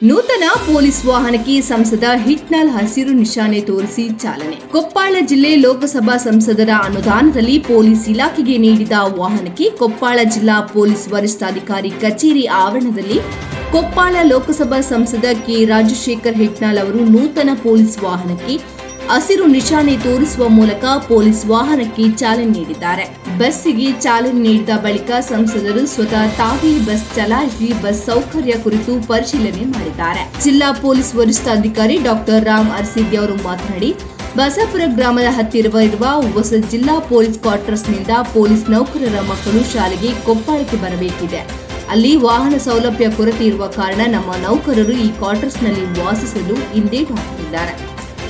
ನೂತನ ಪೊಲೀಸ್ ವಾಹನಕ್ಕೆ ಸಂಸದ ಹಿಟ್ನಾಳ್ ಹಸಿರು ನಿಶಾನೆ ತೋರಿಸಿ ಚಾಲನೆ. ಕೊಪ್ಪಳ ಜಿಲ್ಲೆ ಲೋಕಸಭಾ ಸಂಸದರ ಅನುದಾನದಲ್ಲಿ ಪೊಲೀಸ್ ಇಲಾಖೆಗೆ ನೀಡಿದ ವಾಹನಕ್ಕೆ ಕೊಪ್ಪಳ ಜಿಲ್ಲಾ ಪೊಲೀಸ್ ವರಿಷ್ಠಾಧಿಕಾರಿ ಕಚೇರಿ ಆವರಣದಲ್ಲಿ ಕೊಪ್ಪಳ ಲೋಕಸಭಾ ಸಂಸದ ಕೆ ರಾಜಶೇಖರ್ ಹಿಟ್ನಾಳ್ ಅವರು ನೂತನ ಪೊಲೀಸ್ ವಾಹನಕ್ಕೆ ಹಸಿರು ನಿಶಾನೆ ತೋರಿಸುವ ಮೂಲಕ ಪೊಲೀಸ್ ವಾಹನಕ್ಕೆ ಚಾಲನೆ ನೀಡಿದ್ದಾರೆ. ಬಸ್ಸಿಗೆ ಚಾಲನೆ ನೀಡಿದ ಬಳಿಕ ಸಂಸದರು ಸ್ವತಃ ತಾವೇ ಬಸ್ ಚಲಾಯಿಸಿ ಬಸ್ ಸೌಕರ್ಯ ಕುರಿತು ಪರಿಶೀಲನೆ ಮಾಡಿದ್ದಾರೆ. ಜಿಲ್ಲಾ ಪೊಲೀಸ್ ವರಿಷ್ಠಾಧಿಕಾರಿ ಡಾಕ್ಟರ್ ರಾಮ್ ಅರಸಿದ್ದಿ ಅವರು ಮಾತನಾಡಿ, ಬಸಾಪುರ ಗ್ರಾಮದ ಹತ್ತಿರವಿರುವ ಹೊಸ ಜಿಲ್ಲಾ ಪೊಲೀಸ್ ಕ್ವಾರ್ಟರ್ಸ್ನಿಂದ ಪೊಲೀಸ್ ನೌಕರರ ಮಕ್ಕಳು ಶಾಲೆಗೆ ಕೊಪ್ಪಳಕ್ಕೆ ಬರಬೇಕಿದೆ. ಅಲ್ಲಿ ವಾಹನ ಸೌಲಭ್ಯ ಕೊರತೆ ಇರುವ ಕಾರಣ ನಮ್ಮ ನೌಕರರು ಈ ಕ್ವಾರ್ಟರ್ಸ್ನಲ್ಲಿ ವಾಸಿಸಲು ಹಿಂದೇಟು ಹಾಕುತ್ತಿದ್ದಾರೆ.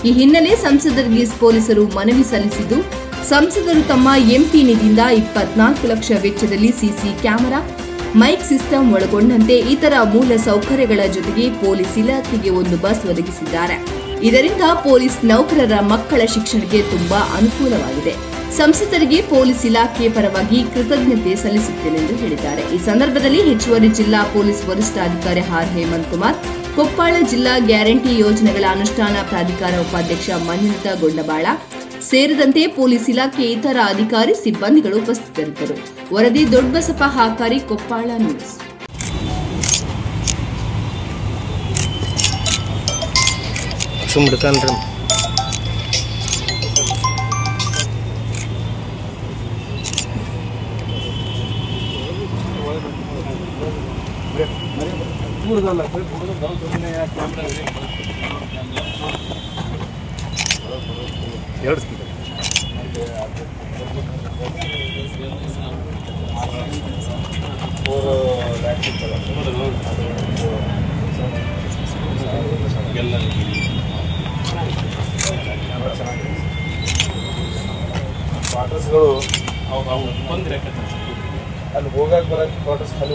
ಈ ಹಿನ್ನೆಲೆ ಸಂಸದರಿಗೆ ಪೊಲೀಸರು ಮನವಿ ಸಲ್ಲಿಸಿದ್ದು, ಸಂಸದರು ತಮ್ಮ ಎಂಪಿ ನಿಧಿಯಿಂದ 24 ಲಕ್ಷ ವೆಚ್ಚದಲ್ಲಿ ಸಿಸಿ ಕ್ಯಾಮೆರಾ, ಮೈಕ್ ಸಿಸ್ಟಮ್ ಒಳಗೊಂಡಂತೆ ಇತರ ಮೂಲ ಸೌಕರ್ಯಗಳ ಜೊತೆಗೆ ಪೊಲೀಸ್ ಇಲಾಖೆಗೆ ಒಂದು ಬಸ್ ಒದಗಿಸಿದ್ದಾರೆ. ಇದರಿಂದ ಪೊಲೀಸ್ ನೌಕರರ ಮಕ್ಕಳ ಶಿಕ್ಷಣಕ್ಕೆ ತುಂಬಾ ಅನುಕೂಲವಾಗಿದೆ. ಸಂಸದರಿಗೆ ಪೊಲೀಸ್ ಇಲಾಖೆಯ ಪರವಾಗಿ ಕೃತಜ್ಞತೆ ಸಲ್ಲಿಸುತ್ತೇನೆ ಎಂದು ಹೇಳಿದ್ದಾರೆ. ಈ ಸಂದರ್ಭದಲ್ಲಿ ಹೆಚ್ಚುವರಿ ಜಿಲ್ಲಾ ಪೊಲೀಸ್ ವರಿಷ್ಠಾಧಿಕಾರಿ ಆರ್ ಹೇಮಂತ್ ಕುಮಾರ್, ಕೊಪ್ಪಳ ಜಿಲ್ಲಾ ಗ್ಯಾರಂಟಿ ಯೋಜನೆಗಳ ಅನುಷ್ಠಾನ ಪ್ರಾಧಿಕಾರ ಉಪಾಧ್ಯಕ್ಷ ಮಂಜುನಾಥ ಗೊಂಡಬಾಳ ಸೇರಿದಂತೆ ಪೊಲೀಸ್ ಇಲಾಖೆ ಇತರ ಅಧಿಕಾರಿ ಸಿಬ್ಬಂದಿಗಳು ಉಪಸ್ಥಿತರಿದ್ದರು. ವರದಿ ದೊಡ್ಡಬಸಪ್ಪ ಹಾಕಾರಿ, ಕೊಪ್ಪಳ ನ್ಯೂಸ್. ಕ್ವಾರ್ಟರ್ಸ್ಗಳು ಅಲ್ಲಿ ಹೋಗಕ್ಕೆ ಬರೋಕ್ಕೆ ಕ್ವಾರ್ಟರ್ಸ್ ಖಾಲಿ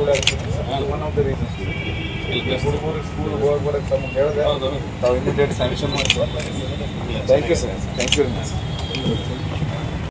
ಒನ್ ಆಫ್ ದ ರೀಸನ್ಸ್. ಹುಡುಗರು ಸ್ಕೂಲ್ ಹೋಗಕ್ಕೆ ಬರೋಕ್ಕೆ ತಮಗೆ ಹೇಳಿದೆ, ತಾವು ಇಮಿಡಿಯೇಟ್ ಸ್ಯಾಂಕ್ಷನ್ ಮಾಡ್ತೀವಿ. Thank you sir, thank you very much.